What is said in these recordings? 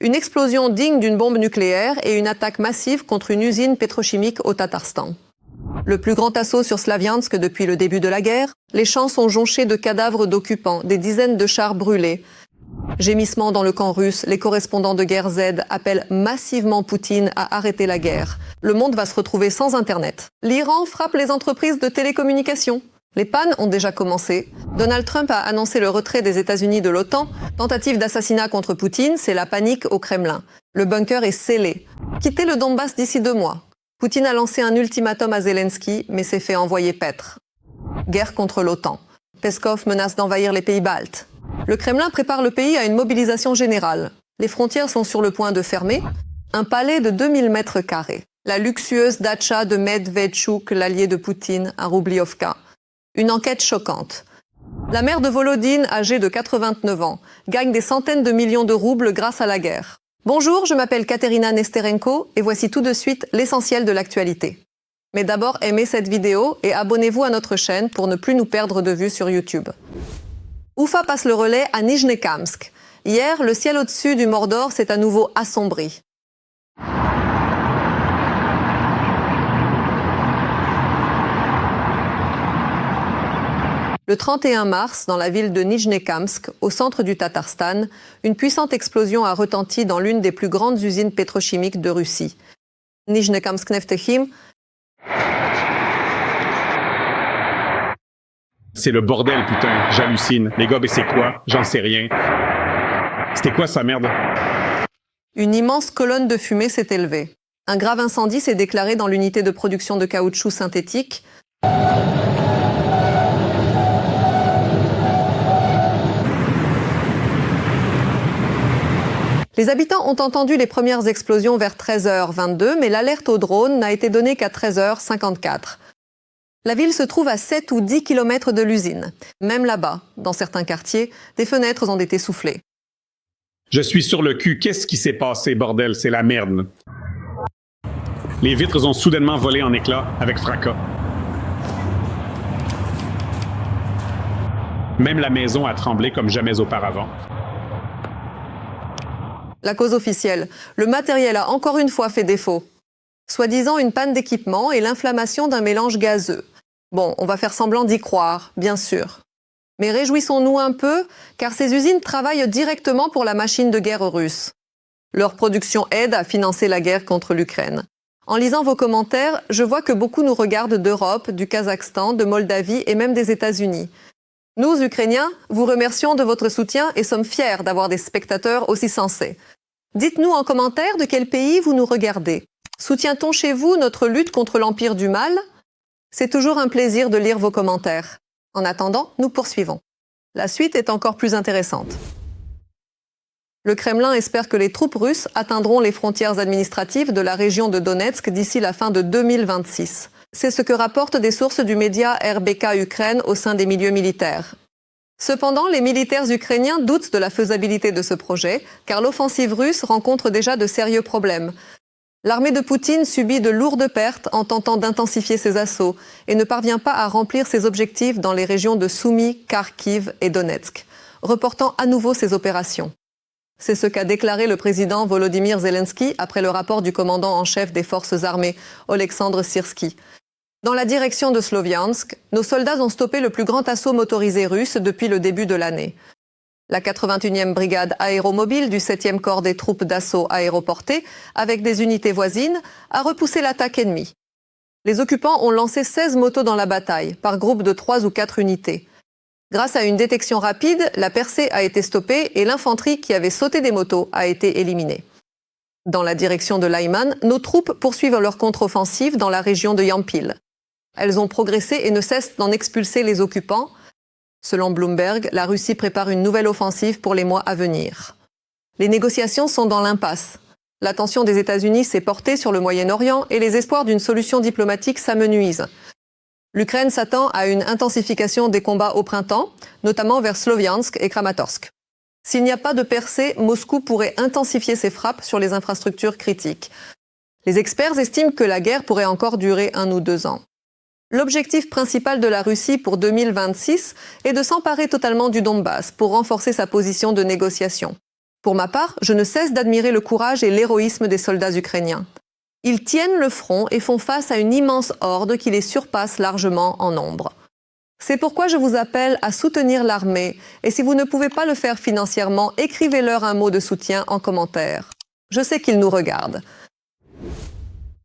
Une explosion digne d'une bombe nucléaire et une attaque massive contre une usine pétrochimique au Tatarstan. Le plus grand assaut sur Slaviansk depuis le début de la guerre, les champs sont jonchés de cadavres d'occupants, des dizaines de chars brûlés. Gémissements dans le camp russe, les correspondants de Guerre Z appellent massivement Poutine à arrêter la guerre. Le monde va se retrouver sans Internet. L'Iran frappe les entreprises de télécommunications. Les pannes ont déjà commencé. Donald Trump a annoncé le retrait des États-Unis de l'OTAN. Tentative d'assassinat contre Poutine, c'est la panique au Kremlin. Le bunker est scellé. Quittez le Donbass d'ici 2 mois. Poutine a lancé un ultimatum à Zelensky, mais s'est fait envoyer paître. Guerre contre l'OTAN. Peskov menace d'envahir les pays baltes. Le Kremlin prépare le pays à une mobilisation générale. Les frontières sont sur le point de fermer. Un palais de 2000 mètres carrés. La luxueuse datcha de Medvedchuk, l'allié de Poutine, à Roubliovka. Une enquête choquante. La mère de Volodine, âgée de 89 ans, gagne des centaines de millions de roubles grâce à la guerre. Bonjour, je m'appelle Katerina Nesterenko et voici tout de suite l'essentiel de l'actualité. Mais d'abord, aimez cette vidéo et abonnez-vous à notre chaîne pour ne plus nous perdre de vue sur YouTube. Oufa passe le relais à Nijnekamsk. Hier, le ciel au-dessus du Mordor s'est à nouveau assombri. Le 31 mars, dans la ville de Nijnekamsk, au centre du Tatarstan, une puissante explosion a retenti dans l'une des plus grandes usines pétrochimiques de Russie. Nijnekamsk Neftechim. C'est le bordel, putain, j'hallucine. Les gars, mais c'est quoi? J'en sais rien. C'était quoi ça, merde? Une immense colonne de fumée s'est élevée. Un grave incendie s'est déclaré dans l'unité de production de caoutchouc synthétique. Les habitants ont entendu les premières explosions vers 13h22, mais l'alerte au drone n'a été donnée qu'à 13h54. La ville se trouve à 7 ou 10 km de l'usine. Même là-bas, dans certains quartiers, des fenêtres ont été soufflées. Je suis sur le cul. Qu'est-ce qui s'est passé, bordel? C'est la merde. Les vitres ont soudainement volé en éclats avec fracas. Même la maison a tremblé comme jamais auparavant. La cause officielle, le matériel a encore une fois fait défaut. Soi-disant une panne d'équipement et l'inflammation d'un mélange gazeux. Bon, on va faire semblant d'y croire, bien sûr. Mais réjouissons-nous un peu, car ces usines travaillent directement pour la machine de guerre russe. Leur production aide à financer la guerre contre l'Ukraine. En lisant vos commentaires, je vois que beaucoup nous regardent d'Europe, du Kazakhstan, de Moldavie et même des États-Unis. Nous, Ukrainiens, vous remercions de votre soutien et sommes fiers d'avoir des spectateurs aussi sensés. Dites-nous en commentaire de quel pays vous nous regardez. Soutient-on chez vous notre lutte contre l'empire du mal? C'est toujours un plaisir de lire vos commentaires. En attendant, nous poursuivons. La suite est encore plus intéressante. Le Kremlin espère que les troupes russes atteindront les frontières administratives de la région de Donetsk d'ici la fin de 2026. C'est ce que rapportent des sources du média RBK Ukraine au sein des milieux militaires. Cependant, les militaires ukrainiens doutent de la faisabilité de ce projet, car l'offensive russe rencontre déjà de sérieux problèmes. L'armée de Poutine subit de lourdes pertes en tentant d'intensifier ses assauts et ne parvient pas à remplir ses objectifs dans les régions de Soumy, Kharkiv et Donetsk, reportant à nouveau ses opérations. C'est ce qu'a déclaré le président Volodymyr Zelensky après le rapport du commandant en chef des forces armées, Oleksandr Syrsky. Dans la direction de Sloviansk, nos soldats ont stoppé le plus grand assaut motorisé russe depuis le début de l'année. La 81e brigade aéromobile du 7e corps des troupes d'assaut aéroportées, avec des unités voisines, a repoussé l'attaque ennemie. Les occupants ont lancé 16 motos dans la bataille, par groupe de 3 ou 4 unités. Grâce à une détection rapide, la percée a été stoppée et l'infanterie qui avait sauté des motos a été éliminée. Dans la direction de Lyman, nos troupes poursuivent leur contre-offensive dans la région de Yampil. Elles ont progressé et ne cessent d'en expulser les occupants. Selon Bloomberg, la Russie prépare une nouvelle offensive pour les mois à venir. Les négociations sont dans l'impasse. L'attention des États-Unis s'est portée sur le Moyen-Orient et les espoirs d'une solution diplomatique s'amenuisent. L'Ukraine s'attend à une intensification des combats au printemps, notamment vers Sloviansk et Kramatorsk. S'il n'y a pas de percée, Moscou pourrait intensifier ses frappes sur les infrastructures critiques. Les experts estiment que la guerre pourrait encore durer 1 ou 2 ans. L'objectif principal de la Russie pour 2026 est de s'emparer totalement du Donbass pour renforcer sa position de négociation. Pour ma part, je ne cesse d'admirer le courage et l'héroïsme des soldats ukrainiens. Ils tiennent le front et font face à une immense horde qui les surpasse largement en nombre. C'est pourquoi je vous appelle à soutenir l'armée, et si vous ne pouvez pas le faire financièrement, écrivez-leur un mot de soutien en commentaire. Je sais qu'ils nous regardent.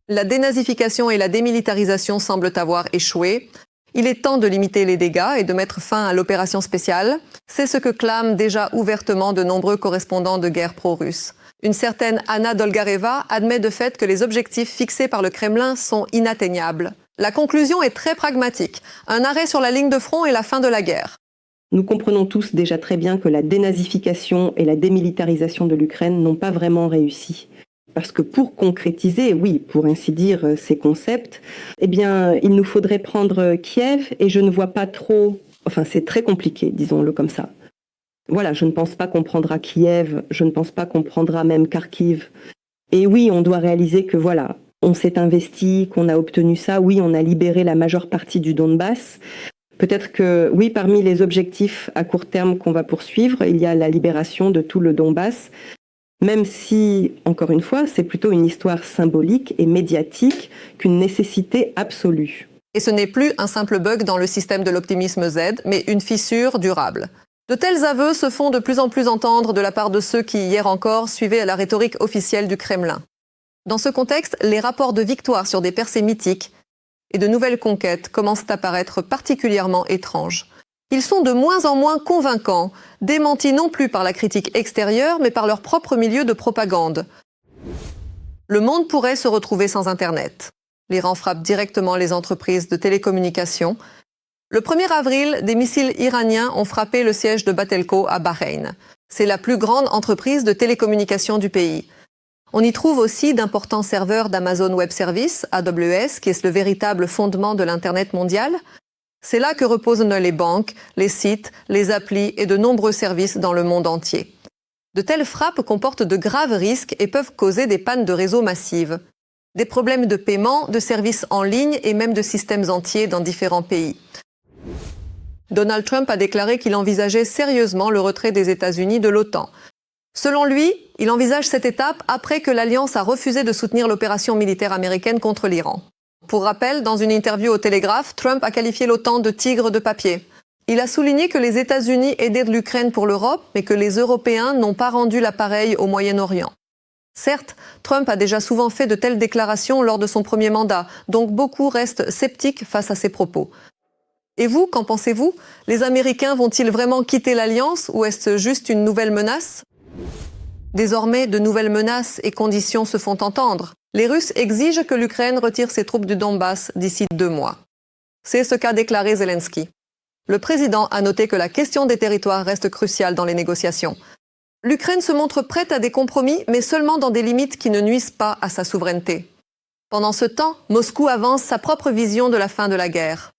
La dénazification et la démilitarisation semblent avoir échoué. Il est temps de limiter les dégâts et de mettre fin à l'opération spéciale. C'est ce que clament déjà ouvertement de nombreux correspondants de guerre pro-russes. Une certaine Anna Dolgareva admet de fait que les objectifs fixés par le Kremlin sont inatteignables. La conclusion est très pragmatique. Un arrêt sur la ligne de front et la fin de la guerre. Nous comprenons tous déjà très bien que la dénazification et la démilitarisation de l'Ukraine n'ont pas vraiment réussi. Parce que pour concrétiser, oui, pour ainsi dire, ces concepts, eh bien, il nous faudrait prendre Kiev et je ne vois pas trop... Enfin, c'est très compliqué, disons-le comme ça. Voilà, je ne pense pas qu'on prendra Kiev, je ne pense pas qu'on prendra même Kharkiv. Et oui, on doit réaliser que voilà, on s'est investi, qu'on a obtenu ça. Oui, on a libéré la majeure partie du Donbass. Peut-être que, oui, parmi les objectifs à court terme qu'on va poursuivre, il y a la libération de tout le Donbass. Même si, encore une fois, c'est plutôt une histoire symbolique et médiatique qu'une nécessité absolue. Et ce n'est plus un simple bug dans le système de l'optimisme Z, mais une fissure durable. De tels aveux se font de plus en plus entendre de la part de ceux qui, hier encore, suivaient la rhétorique officielle du Kremlin. Dans ce contexte, les rapports de victoire sur des percées mythiques et de nouvelles conquêtes commencent à paraître particulièrement étranges. Ils sont de moins en moins convaincants, démentis non plus par la critique extérieure, mais par leur propre milieu de propagande. Le monde pourrait se retrouver sans Internet. L'Iran frappe directement les entreprises de télécommunications. Le 1er avril, des missiles iraniens ont frappé le siège de Batelco à Bahreïn. C'est la plus grande entreprise de télécommunications du pays. On y trouve aussi d'importants serveurs d'Amazon Web Services, AWS, qui est le véritable fondement de l'Internet mondial. C'est là que reposent les banques, les sites, les applis et de nombreux services dans le monde entier. De telles frappes comportent de graves risques et peuvent causer des pannes de réseau massives, des problèmes de paiement, de services en ligne et même de systèmes entiers dans différents pays. Donald Trump a déclaré qu'il envisageait sérieusement le retrait des États-Unis de l'OTAN. Selon lui, il envisage cette étape après que l'Alliance a refusé de soutenir l'opération militaire américaine contre l'Iran. Pour rappel, dans une interview au Télégraphe, Trump a qualifié l'OTAN de tigre de papier. Il a souligné que les États-Unis aidaient l'Ukraine pour l'Europe, mais que les Européens n'ont pas rendu l'appareil au Moyen-Orient. Certes, Trump a déjà souvent fait de telles déclarations lors de son premier mandat, donc beaucoup restent sceptiques face à ses propos. Et vous, qu'en pensez-vous? Les Américains vont-ils vraiment quitter l'Alliance ou est-ce juste une nouvelle menace? Désormais, de nouvelles menaces et conditions se font entendre. Les Russes exigent que l'Ukraine retire ses troupes du Donbass d'ici 2 mois. C'est ce qu'a déclaré Zelensky. Le président a noté que la question des territoires reste cruciale dans les négociations. L'Ukraine se montre prête à des compromis, mais seulement dans des limites qui ne nuisent pas à sa souveraineté. Pendant ce temps, Moscou avance sa propre vision de la fin de la guerre.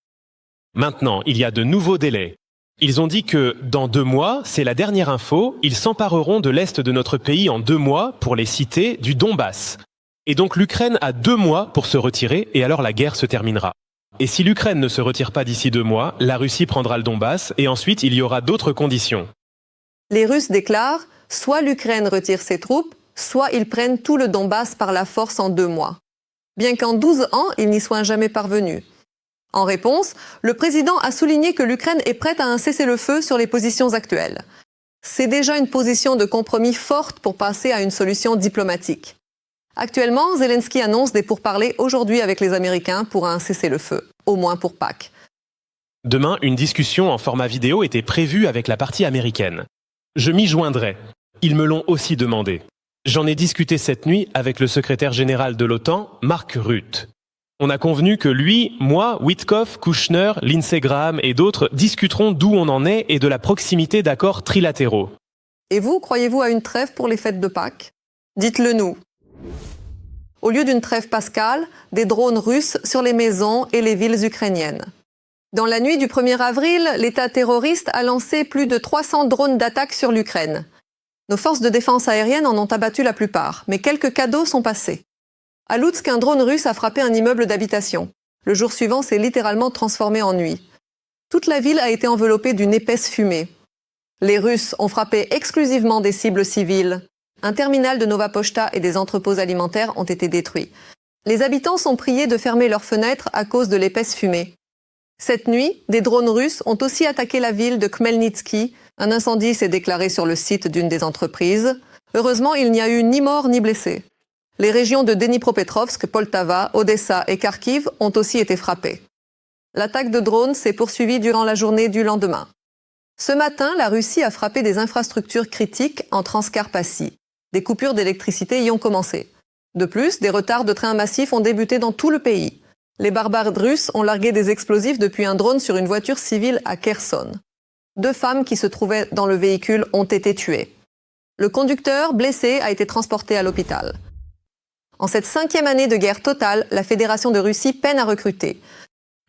Maintenant, il y a de nouveaux délais. Ils ont dit que, dans 2 mois, c'est la dernière info, ils s'empareront de l'Est de notre pays en 2 mois, pour les citer, du Donbass. Et donc l'Ukraine a 2 mois pour se retirer, et alors la guerre se terminera. Et si l'Ukraine ne se retire pas d'ici 2 mois, la Russie prendra le Donbass, et ensuite il y aura d'autres conditions. Les Russes déclarent, soit l'Ukraine retire ses troupes, soit ils prennent tout le Donbass par la force en 2 mois. Bien qu'en 12 ans, ils n'y soient jamais parvenus. En réponse, le président a souligné que l'Ukraine est prête à un cessez-le-feu sur les positions actuelles. C'est déjà une position de compromis forte pour passer à une solution diplomatique. Actuellement, Zelensky annonce des pourparlers aujourd'hui avec les Américains pour un cessez-le-feu, au moins pour Pâques. Demain, une discussion en format vidéo était prévue avec la partie américaine. Je m'y joindrai. Ils me l'ont aussi demandé. J'en ai discuté cette nuit avec le secrétaire général de l'OTAN, Mark Rutte. On a convenu que lui, moi, Witkoff, Kouchner, Lindsey Graham et d'autres discuteront d'où on en est et de la proximité d'accords trilatéraux. Et vous, croyez-vous à une trêve pour les fêtes de Pâques? Dites-le nous. Au lieu d'une trêve pascale, des drones russes sur les maisons et les villes ukrainiennes. Dans la nuit du 1er avril, l'État terroriste a lancé plus de 300 drones d'attaque sur l'Ukraine. Nos forces de défense aérienne en ont abattu la plupart, mais quelques cadeaux sont passés. À Loutsk, un drone russe a frappé un immeuble d'habitation. Le jour suivant, s'est littéralement transformé en nuit. Toute la ville a été enveloppée d'une épaisse fumée. Les Russes ont frappé exclusivement des cibles civiles. Un terminal de Nova Pochta et des entrepôts alimentaires ont été détruits. Les habitants sont priés de fermer leurs fenêtres à cause de l'épaisse fumée. Cette nuit, des drones russes ont aussi attaqué la ville de Khmelnytsky. Un incendie s'est déclaré sur le site d'une des entreprises. Heureusement, il n'y a eu ni mort ni blessés. Les régions de Dnipropetrovsk, Poltava, Odessa et Kharkiv ont aussi été frappées. L'attaque de drones s'est poursuivie durant la journée du lendemain. Ce matin, la Russie a frappé des infrastructures critiques en Transcarpathie. Des coupures d'électricité y ont commencé. De plus, des retards de trains massifs ont débuté dans tout le pays. Les barbares russes ont largué des explosifs depuis un drone sur une voiture civile à Kherson. 2 femmes qui se trouvaient dans le véhicule ont été tuées. Le conducteur, blessé, a été transporté à l'hôpital. En cette 5e année de guerre totale, la Fédération de Russie peine à recruter.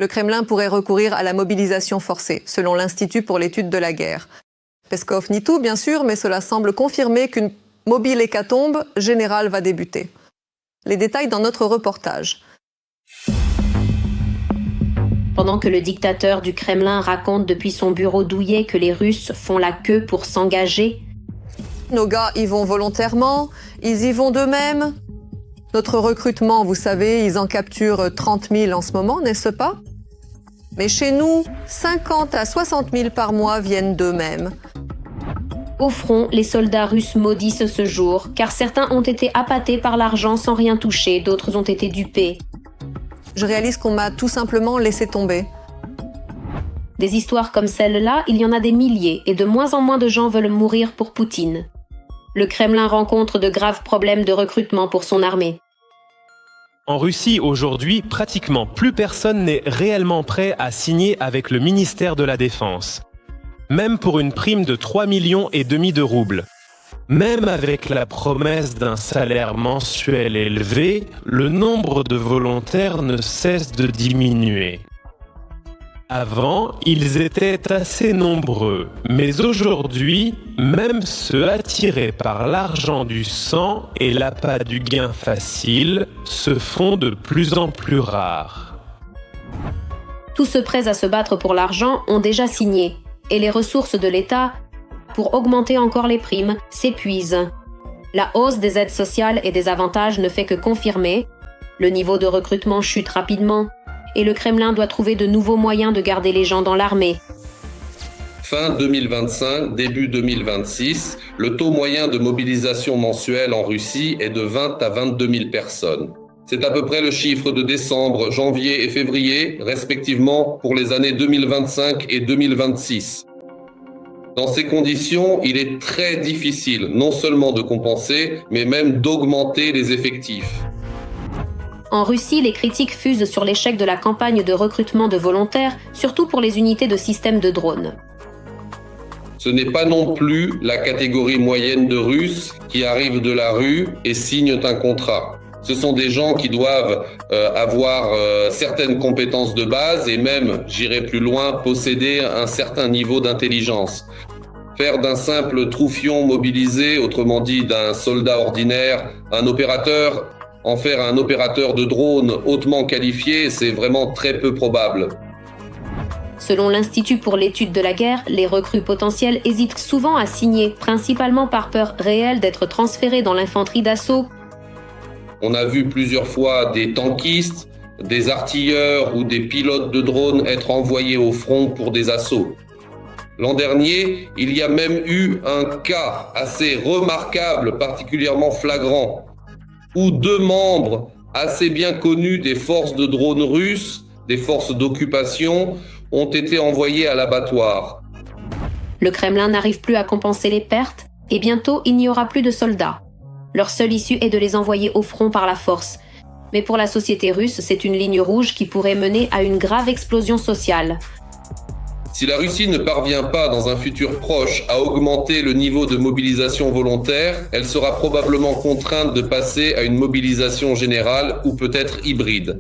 Le Kremlin pourrait recourir à la mobilisation forcée, selon l'Institut pour l'étude de la guerre. Peskov nie tout, bien sûr, mais cela semble confirmer qu'une mobile hécatombe générale va débuter. Les détails dans notre reportage. Pendant que le dictateur du Kremlin raconte depuis son bureau douillet que les Russes font la queue pour s'engager, nos gars y vont volontairement, ils y vont d'eux-mêmes. Notre recrutement, vous savez, ils en capturent 30 000 en ce moment, n'est-ce pas? Mais chez nous, 50 à 60 000 par mois viennent d'eux-mêmes. Au front, les soldats russes maudissent ce jour, car certains ont été appâtés par l'argent sans rien toucher, d'autres ont été dupés. Je réalise qu'on m'a tout simplement laissé tomber. Des histoires comme celle-là, il y en a des milliers, et de moins en moins de gens veulent mourir pour Poutine. Le Kremlin rencontre de graves problèmes de recrutement pour son armée. En Russie, aujourd'hui, pratiquement plus personne n'est réellement prêt à signer avec le ministère de la Défense. Même pour une prime de 3,5 millions de roubles. Même avec la promesse d'un salaire mensuel élevé, le nombre de volontaires ne cesse de diminuer. Avant, ils étaient assez nombreux, mais aujourd'hui, même ceux attirés par l'argent du sang et l'appât du gain facile se font de plus en plus rares. Tous ceux prêts à se battre pour l'argent ont déjà signé, et les ressources de l'État, pour augmenter encore les primes, s'épuisent. La hausse des aides sociales et des avantages ne fait que confirmer, le niveau de recrutement chute rapidement, et le Kremlin doit trouver de nouveaux moyens de garder les gens dans l'armée. Fin 2025, début 2026, le taux moyen de mobilisation mensuelle en Russie est de 20 à 22 000 personnes. C'est à peu près le chiffre de décembre, janvier et février, respectivement pour les années 2025 et 2026. Dans ces conditions, il est très difficile non seulement de compenser, mais même d'augmenter les effectifs. En Russie, les critiques fusent sur l'échec de la campagne de recrutement de volontaires, surtout pour les unités de système de drones. Ce n'est pas non plus la catégorie moyenne de Russes qui arrivent de la rue et signent un contrat. Ce sont des gens qui doivent avoir certaines compétences de base et même, j'irai plus loin, posséder un certain niveau d'intelligence. Faire d'un simple troufion mobilisé, autrement dit d'un soldat ordinaire, un opérateur, en faire un opérateur de drone hautement qualifié, c'est vraiment très peu probable. Selon l'Institut pour l'étude de la guerre, les recrues potentielles hésitent souvent à signer, principalement par peur réelle d'être transférés dans l'infanterie d'assaut. On a vu plusieurs fois des tankistes, des artilleurs ou des pilotes de drones être envoyés au front pour des assauts. L'an dernier, il y a même eu un cas assez remarquable, particulièrement flagrant, où 2 membres assez bien connus des forces de drones russes, des forces d'occupation, ont été envoyés à l'abattoir. Le Kremlin n'arrive plus à compenser les pertes et bientôt il n'y aura plus de soldats. Leur seule issue est de les envoyer au front par la force. Mais pour la société russe, c'est une ligne rouge qui pourrait mener à une grave explosion sociale. Si la Russie ne parvient pas dans un futur proche à augmenter le niveau de mobilisation volontaire, elle sera probablement contrainte de passer à une mobilisation générale ou peut-être hybride.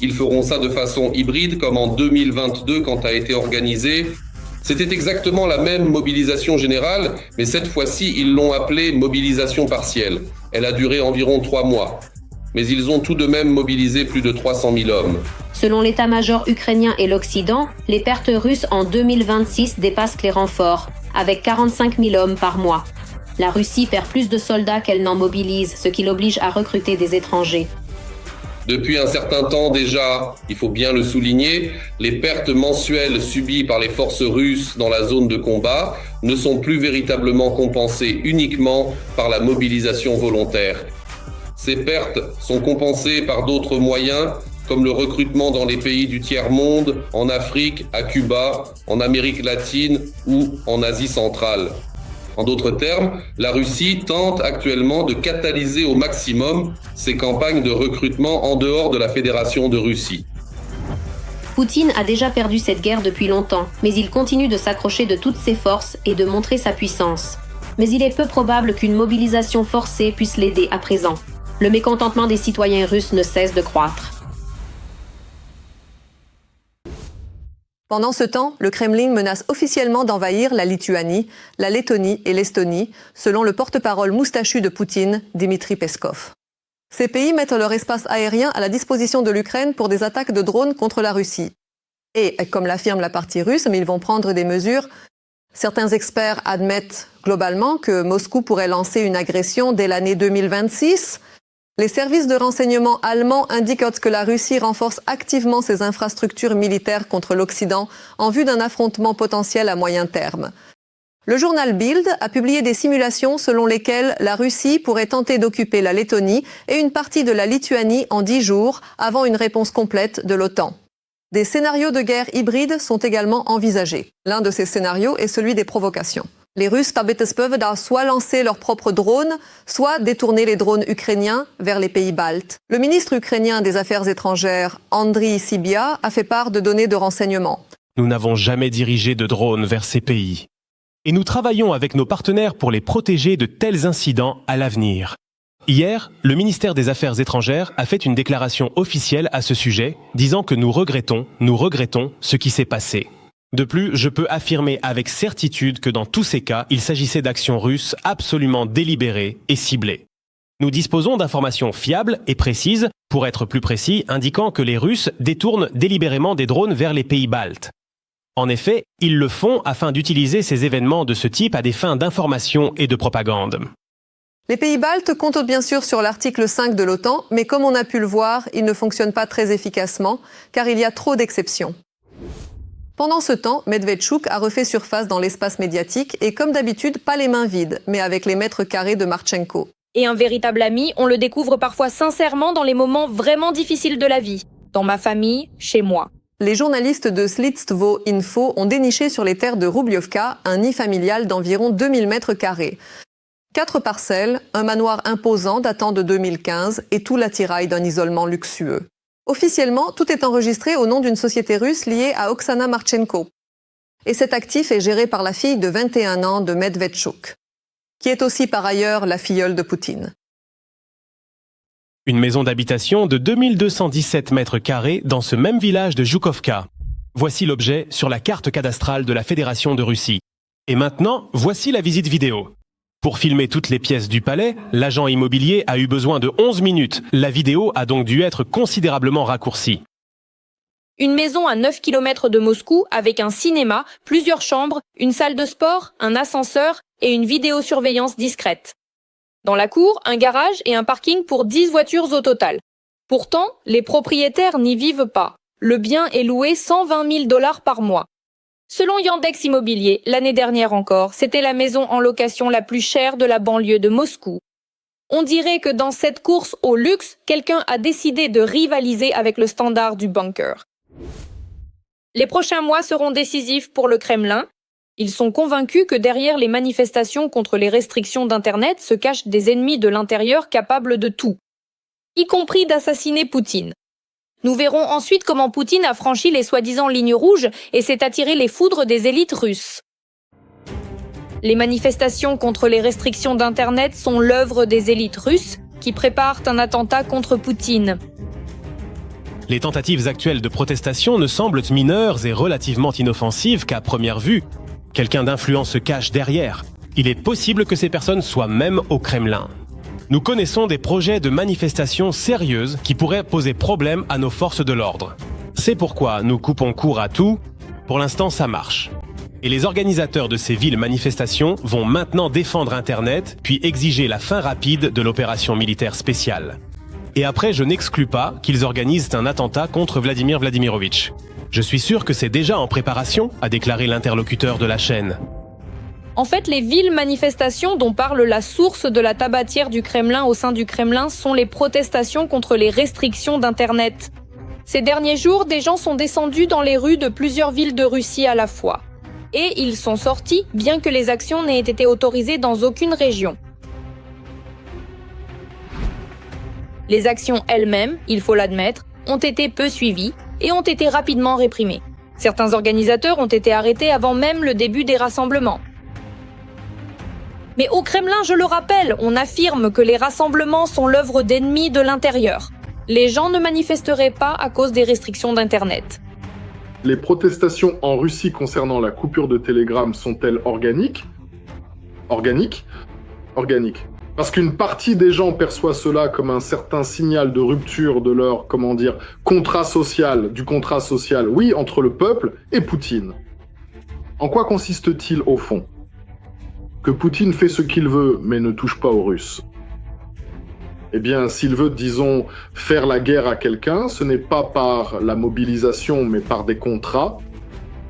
Ils feront ça de façon hybride comme en 2022 quand a été organisé. C'était exactement la même mobilisation générale, mais cette fois-ci, ils l'ont appelée mobilisation partielle. Elle a duré environ 3 mois. Mais ils ont tout de même mobilisé plus de 300 000 hommes. Selon l'état-major ukrainien et l'Occident, les pertes russes en 2026 dépassent les renforts. avec 45 000 hommes par mois. La Russie perd plus de soldats qu'elle n'en mobilise, ce qui l'oblige à recruter des étrangers. Depuis un certain temps déjà, il faut bien le souligner, les pertes mensuelles subies par les forces russes dans la zone de combat ne sont plus véritablement compensées uniquement par la mobilisation volontaire. Ces pertes sont compensées par d'autres moyens, comme le recrutement dans les pays du tiers-monde, en Afrique, à Cuba, en Amérique latine ou en Asie centrale. En d'autres termes, la Russie tente actuellement de catalyser au maximum ses campagnes de recrutement en dehors de la Fédération de Russie. Poutine a déjà perdu cette guerre depuis longtemps, mais il continue de s'accrocher de toutes ses forces et de montrer sa puissance. Mais il est peu probable qu'une mobilisation forcée puisse l'aider à présent. Le mécontentement des citoyens russes ne cesse de croître. Pendant ce temps, le Kremlin menace officiellement d'envahir la Lituanie, la Lettonie et l'Estonie, selon le porte-parole moustachu de Poutine, Dmitri Peskov. Ces pays mettent leur espace aérien à la disposition de l'Ukraine pour des attaques de drones contre la Russie. Et, comme l'affirme la partie russe, mais ils vont prendre des mesures. Certains experts admettent globalement que Moscou pourrait lancer une agression dès l'année 2026. Les services de renseignement allemands indiquent que la Russie renforce activement ses infrastructures militaires contre l'Occident en vue d'un affrontement potentiel à moyen terme. Le journal Bild a publié des simulations selon lesquelles la Russie pourrait tenter d'occuper la Lettonie et une partie de la Lituanie en 10 jours avant une réponse complète de l'OTAN. Des scénarios de guerre hybride sont également envisagés. L'un de ces scénarios est celui des provocations. Les Russes peuvent soit lancer leurs propres drones, soit détourner les drones ukrainiens vers les pays baltes. Le ministre ukrainien des Affaires étrangères, Andriy Sybiha, a fait part de données de renseignement. Nous n'avons jamais dirigé de drones vers ces pays. Et nous travaillons avec nos partenaires pour les protéger de tels incidents à l'avenir. Hier, le ministère des Affaires étrangères a fait une déclaration officielle à ce sujet, disant que nous regrettons ce qui s'est passé. De plus, je peux affirmer avec certitude que dans tous ces cas, il s'agissait d'actions russes absolument délibérées et ciblées. Nous disposons d'informations fiables et précises, pour être plus précis, indiquant que les Russes détournent délibérément des drones vers les pays baltes. En effet, ils le font afin d'utiliser ces événements de ce type à des fins d'information et de propagande. Les pays baltes comptent bien sûr sur l'article 5 de l'OTAN, mais comme on a pu le voir, il ne fonctionne pas très efficacement, car il y a trop d'exceptions. Pendant ce temps, Medvedchuk a refait surface dans l'espace médiatique et comme d'habitude, pas les mains vides, mais avec les mètres carrés de Marchenko. Et un véritable ami, on le découvre parfois sincèrement dans les moments vraiment difficiles de la vie. Dans ma famille, chez moi. Les journalistes de Slitstvo Info ont déniché sur les terres de Rubliovka un nid familial d'environ 2000 mètres carrés. 4 parcelles, un manoir imposant datant de 2015 et tout l'attirail d'un isolement luxueux. Officiellement, tout est enregistré au nom d'une société russe liée à Oksana Marchenko. Et cet actif est géré par la fille de 21 ans de Medvedchuk, qui est aussi par ailleurs la filleule de Poutine. Une maison d'habitation de 2217 mètres carrés dans ce même village de Zhukovka. Voici l'objet sur la carte cadastrale de la Fédération de Russie. Et maintenant, voici la visite vidéo. Pour filmer toutes les pièces du palais, l'agent immobilier a eu besoin de 11 minutes. La vidéo a donc dû être considérablement raccourcie. Une maison à 9 km de Moscou avec un cinéma, plusieurs chambres, une salle de sport, un ascenseur et une vidéosurveillance discrète. Dans la cour, un garage et un parking pour 10 voitures au total. Pourtant, les propriétaires n'y vivent pas. Le bien est loué 120 000 $ par mois. Selon Yandex Immobilier, l'année dernière encore, c'était la maison en location la plus chère de la banlieue de Moscou. On dirait que dans cette course au luxe, quelqu'un a décidé de rivaliser avec le standard du bunker. Les prochains mois seront décisifs pour le Kremlin. Ils sont convaincus que derrière les manifestations contre les restrictions d'Internet se cachent des ennemis de l'intérieur capables de tout, y compris d'assassiner Poutine. Nous verrons ensuite comment Poutine a franchi les soi-disant lignes rouges et s'est attiré les foudres des élites russes. Les manifestations contre les restrictions d'Internet sont l'œuvre des élites russes qui préparent un attentat contre Poutine. Les tentatives actuelles de protestation ne semblent mineures et relativement inoffensives qu'à première vue. Quelqu'un d'influent se cache derrière. Il est possible que ces personnes soient même au Kremlin. Nous connaissons des projets de manifestations sérieuses qui pourraient poser problème à nos forces de l'ordre. C'est pourquoi nous coupons court à tout. Pour l'instant, ça marche. Et les organisateurs de ces villes manifestations vont maintenant défendre Internet, puis exiger la fin rapide de l'opération militaire spéciale. Et après, je n'exclus pas qu'ils organisent un attentat contre Vladimir Vladimirovitch. Je suis sûr que c'est déjà en préparation, a déclaré l'interlocuteur de la chaîne. En fait, les villes manifestations dont parle la source de la tabatière du Kremlin au sein du Kremlin sont les protestations contre les restrictions d'Internet. Ces derniers jours, des gens sont descendus dans les rues de plusieurs villes de Russie à la fois. Et ils sont sortis, bien que les actions n'aient été autorisées dans aucune région. Les actions elles-mêmes, il faut l'admettre, ont été peu suivies et ont été rapidement réprimées. Certains organisateurs ont été arrêtés avant même le début des rassemblements. Mais au Kremlin, je le rappelle, on affirme que les rassemblements sont l'œuvre d'ennemis de l'intérieur. Les gens ne manifesteraient pas à cause des restrictions d'Internet. Les protestations en Russie concernant la coupure de Telegram sont-elles organiques ? Organiques ? Parce qu'une partie des gens perçoit cela comme un certain signal de rupture de leur, contrat social, oui, entre le peuple et Poutine. En quoi consiste-t-il au fond ? Que Poutine fait ce qu'il veut, mais ne touche pas aux Russes. Eh bien, s'il veut, disons, faire la guerre à quelqu'un, ce n'est pas par la mobilisation, mais par des contrats.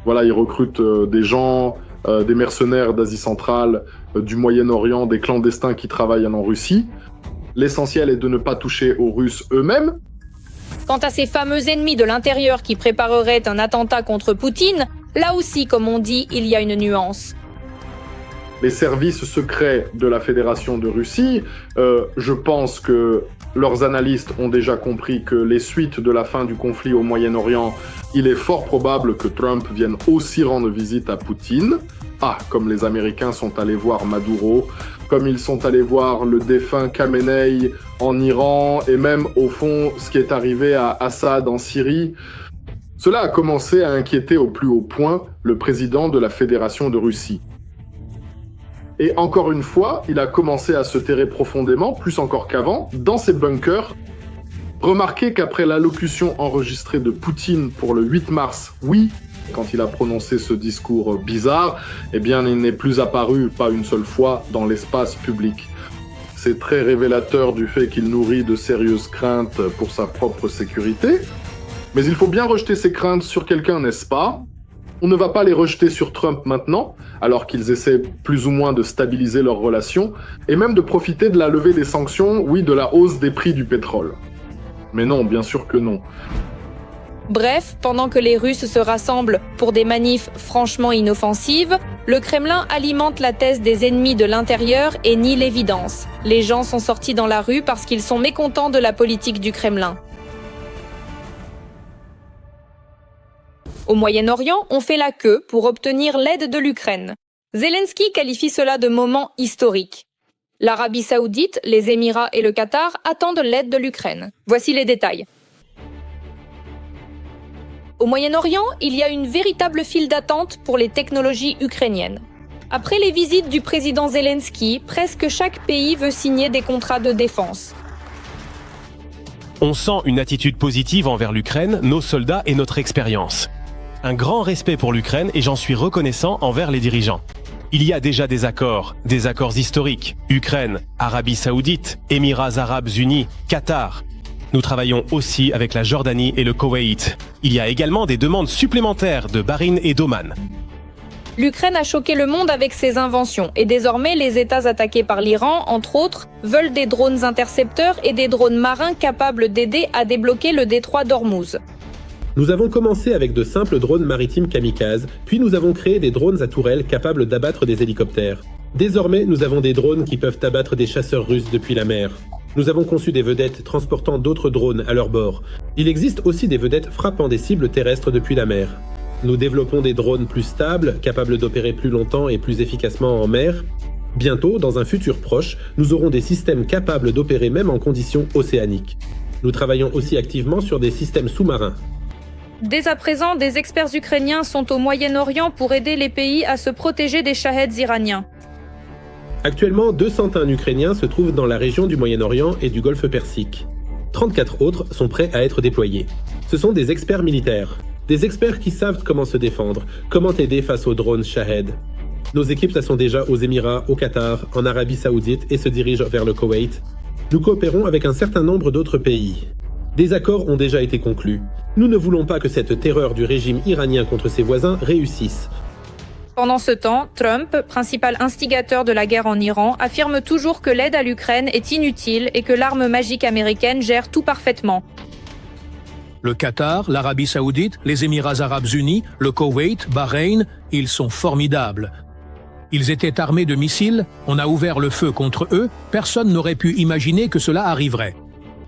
Voilà, il recrute des gens, des mercenaires d'Asie centrale, du Moyen-Orient, des clandestins qui travaillent en Russie. L'essentiel est de ne pas toucher aux Russes eux-mêmes. Quant à ces fameux ennemis de l'intérieur qui prépareraient un attentat contre Poutine, là aussi, comme on dit, il y a une nuance. Les services secrets de la Fédération de Russie, je pense que leurs analystes ont déjà compris que les suites de la fin du conflit au Moyen-Orient, il est fort probable que Trump vienne aussi rendre visite à Poutine. Comme les Américains sont allés voir Maduro, comme ils sont allés voir le défunt Khamenei en Iran, et même, au fond, ce qui est arrivé à Assad en Syrie. Cela a commencé à inquiéter au plus haut point le président de la Fédération de Russie. Et encore une fois, il a commencé à se terrer profondément, plus encore qu'avant, dans ses bunkers. Remarquez qu'après l'allocution enregistrée de Poutine pour le 8 mars, quand il a prononcé ce discours bizarre, il n'est plus apparu, pas une seule fois, dans l'espace public. C'est très révélateur du fait qu'il nourrit de sérieuses craintes pour sa propre sécurité. Mais il faut bien rejeter ces craintes sur quelqu'un, n'est-ce pas ? On ne va pas les rejeter sur Trump maintenant, alors qu'ils essaient plus ou moins de stabiliser leurs relations, et même de profiter de la levée des sanctions, de la hausse des prix du pétrole. Mais non, bien sûr que non. Bref, pendant que les Russes se rassemblent pour des manifs franchement inoffensives, le Kremlin alimente la thèse des ennemis de l'intérieur et nie l'évidence. Les gens sont sortis dans la rue parce qu'ils sont mécontents de la politique du Kremlin. Au Moyen-Orient, on fait la queue pour obtenir l'aide de l'Ukraine. Zelensky qualifie cela de moment historique. L'Arabie Saoudite, les Émirats et le Qatar attendent l'aide de l'Ukraine. Voici les détails. Au Moyen-Orient, il y a une véritable file d'attente pour les technologies ukrainiennes. Après les visites du président Zelensky, presque chaque pays veut signer des contrats de défense. On sent une attitude positive envers l'Ukraine, nos soldats et notre expérience. Un grand respect pour l'Ukraine et j'en suis reconnaissant envers les dirigeants. Il y a déjà des accords historiques. Ukraine, Arabie Saoudite, Émirats Arabes Unis, Qatar. Nous travaillons aussi avec la Jordanie et le Koweït. Il y a également des demandes supplémentaires de Bahreïn et d'Oman. L'Ukraine a choqué le monde avec ses inventions et désormais les États attaqués par l'Iran, entre autres, veulent des drones intercepteurs et des drones marins capables d'aider à débloquer le détroit d'Ormuz. Nous avons commencé avec de simples drones maritimes kamikazes, puis nous avons créé des drones à tourelles capables d'abattre des hélicoptères. Désormais, nous avons des drones qui peuvent abattre des chasseurs russes depuis la mer. Nous avons conçu des vedettes transportant d'autres drones à leur bord. Il existe aussi des vedettes frappant des cibles terrestres depuis la mer. Nous développons des drones plus stables, capables d'opérer plus longtemps et plus efficacement en mer. Bientôt, dans un futur proche, nous aurons des systèmes capables d'opérer même en conditions océaniques. Nous travaillons aussi activement sur des systèmes sous-marins. Dès à présent, des experts ukrainiens sont au Moyen-Orient pour aider les pays à se protéger des shaheds iraniens. Actuellement, 201 Ukrainiens se trouvent dans la région du Moyen-Orient et du Golfe Persique. 34 autres sont prêts à être déployés. Ce sont des experts militaires. Des experts qui savent comment se défendre, comment aider face aux drones Shahed. Nos équipes sont déjà aux Émirats, au Qatar, en Arabie Saoudite et se dirigent vers le Koweït. Nous coopérons avec un certain nombre d'autres pays. Des accords ont déjà été conclus. Nous ne voulons pas que cette terreur du régime iranien contre ses voisins réussisse. Pendant ce temps, Trump, principal instigateur de la guerre en Iran, affirme toujours que l'aide à l'Ukraine est inutile et que l'arme magique américaine gère tout parfaitement. Le Qatar, l'Arabie Saoudite, les Émirats Arabes Unis, le Koweït, Bahreïn, ils sont formidables. Ils étaient armés de missiles, on a ouvert le feu contre eux, personne n'aurait pu imaginer que cela arriverait.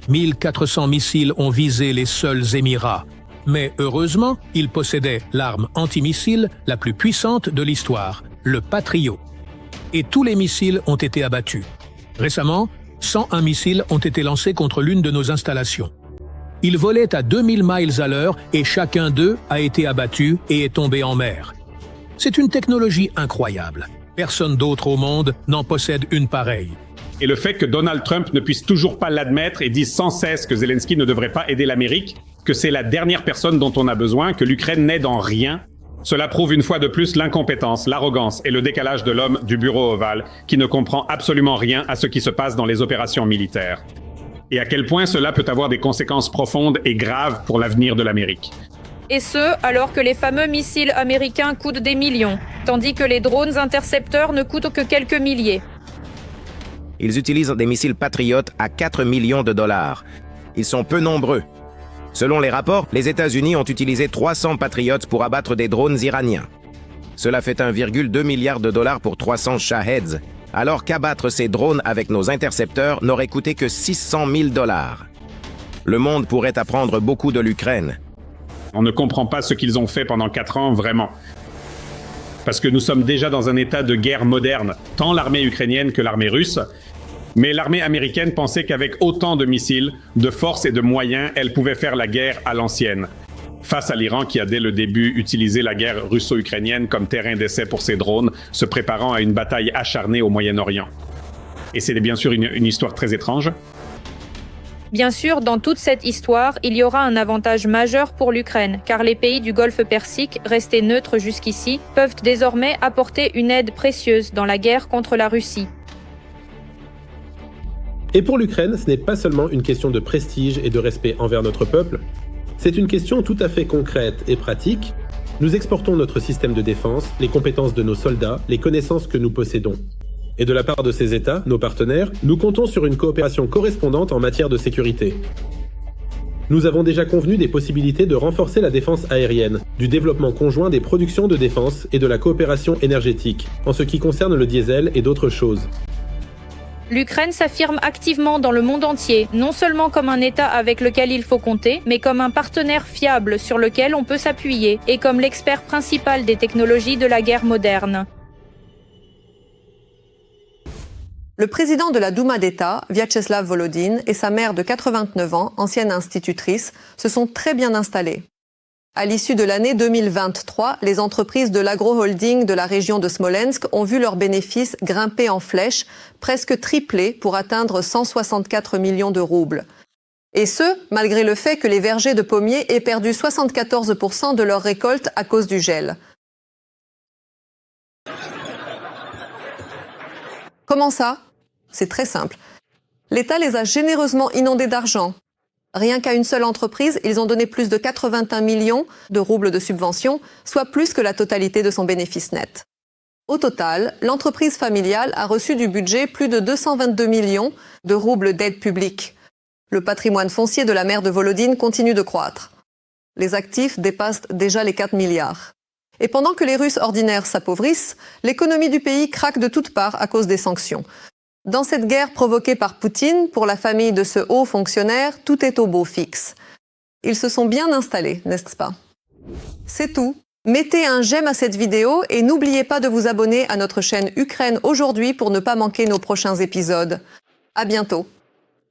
1400 missiles ont visé les seuls Émirats. Mais heureusement, ils possédaient l'arme antimissile la plus puissante de l'histoire, le Patriot. Et tous les missiles ont été abattus. Récemment, 101 missiles ont été lancés contre l'une de nos installations. Ils volaient à 2000 miles à l'heure et chacun d'eux a été abattu et est tombé en mer. C'est une technologie incroyable. Personne d'autre au monde n'en possède une pareille. Et le fait que Donald Trump ne puisse toujours pas l'admettre et dise sans cesse que Zelensky ne devrait pas aider l'Amérique, que c'est la dernière personne dont on a besoin, que l'Ukraine n'aide en rien, cela prouve une fois de plus l'incompétence, l'arrogance et le décalage de l'homme du bureau ovale, qui ne comprend absolument rien à ce qui se passe dans les opérations militaires. Et à quel point cela peut avoir des conséquences profondes et graves pour l'avenir de l'Amérique. Et ce, alors que les fameux missiles américains coûtent des millions, tandis que les drones intercepteurs ne coûtent que quelques milliers. Ils utilisent des missiles Patriot à 4 millions de dollars. Ils sont peu nombreux. Selon les rapports, les États-Unis ont utilisé 300 Patriots pour abattre des drones iraniens. Cela fait 1,2 milliard de dollars pour 300 Shaheds, alors qu'abattre ces drones avec nos intercepteurs n'aurait coûté que 600 000 dollars. Le monde pourrait apprendre beaucoup de l'Ukraine. On ne comprend pas ce qu'ils ont fait pendant 4 ans, vraiment. Parce que nous sommes déjà dans un état de guerre moderne, tant l'armée ukrainienne que l'armée russe. Mais l'armée américaine pensait qu'avec autant de missiles, de forces et de moyens, elle pouvait faire la guerre à l'ancienne. Face à l'Iran qui a dès le début utilisé la guerre russo-ukrainienne comme terrain d'essai pour ses drones, se préparant à une bataille acharnée au Moyen-Orient. Et c'est bien sûr une histoire très étrange. Bien sûr, dans toute cette histoire, il y aura un avantage majeur pour l'Ukraine, car les pays du Golfe Persique, restés neutres jusqu'ici, peuvent désormais apporter une aide précieuse dans la guerre contre la Russie. Et pour l'Ukraine, ce n'est pas seulement une question de prestige et de respect envers notre peuple, c'est une question tout à fait concrète et pratique. Nous exportons notre système de défense, les compétences de nos soldats, les connaissances que nous possédons. Et de la part de ces États, nos partenaires, nous comptons sur une coopération correspondante en matière de sécurité. Nous avons déjà convenu des possibilités de renforcer la défense aérienne, du développement conjoint des productions de défense et de la coopération énergétique, en ce qui concerne le diesel et d'autres choses. L'Ukraine s'affirme activement dans le monde entier, non seulement comme un État avec lequel il faut compter, mais comme un partenaire fiable sur lequel on peut s'appuyer, et comme l'expert principal des technologies de la guerre moderne. Le président de la Douma d'État, Vyacheslav Volodine, et sa mère de 89 ans, ancienne institutrice, se sont très bien installés. À l'issue de l'année 2023, les entreprises de l'agro-holding de la région de Smolensk ont vu leurs bénéfices grimper en flèche, presque tripler pour atteindre 164 millions de roubles. Et ce, malgré le fait que les vergers de pommiers aient perdu 74% de leur récolte à cause du gel. Comment ça? C'est très simple. L'État les a généreusement inondés d'argent. Rien qu'à une seule entreprise, ils ont donné plus de 81 millions de roubles de subvention, soit plus que la totalité de son bénéfice net. Au total, l'entreprise familiale a reçu du budget plus de 222 millions de roubles d'aide publique. Le patrimoine foncier de la mère de Volodine continue de croître. Les actifs dépassent déjà les 4 milliards. Et pendant que les Russes ordinaires s'appauvrissent, l'économie du pays craque de toutes parts à cause des sanctions. Dans cette guerre provoquée par Poutine, pour la famille de ce haut fonctionnaire, tout est au beau fixe. Ils se sont bien installés, n'est-ce pas? C'est tout. Mettez un j'aime à cette vidéo et n'oubliez pas de vous abonner à notre chaîne Ukraine aujourd'hui pour ne pas manquer nos prochains épisodes. À bientôt.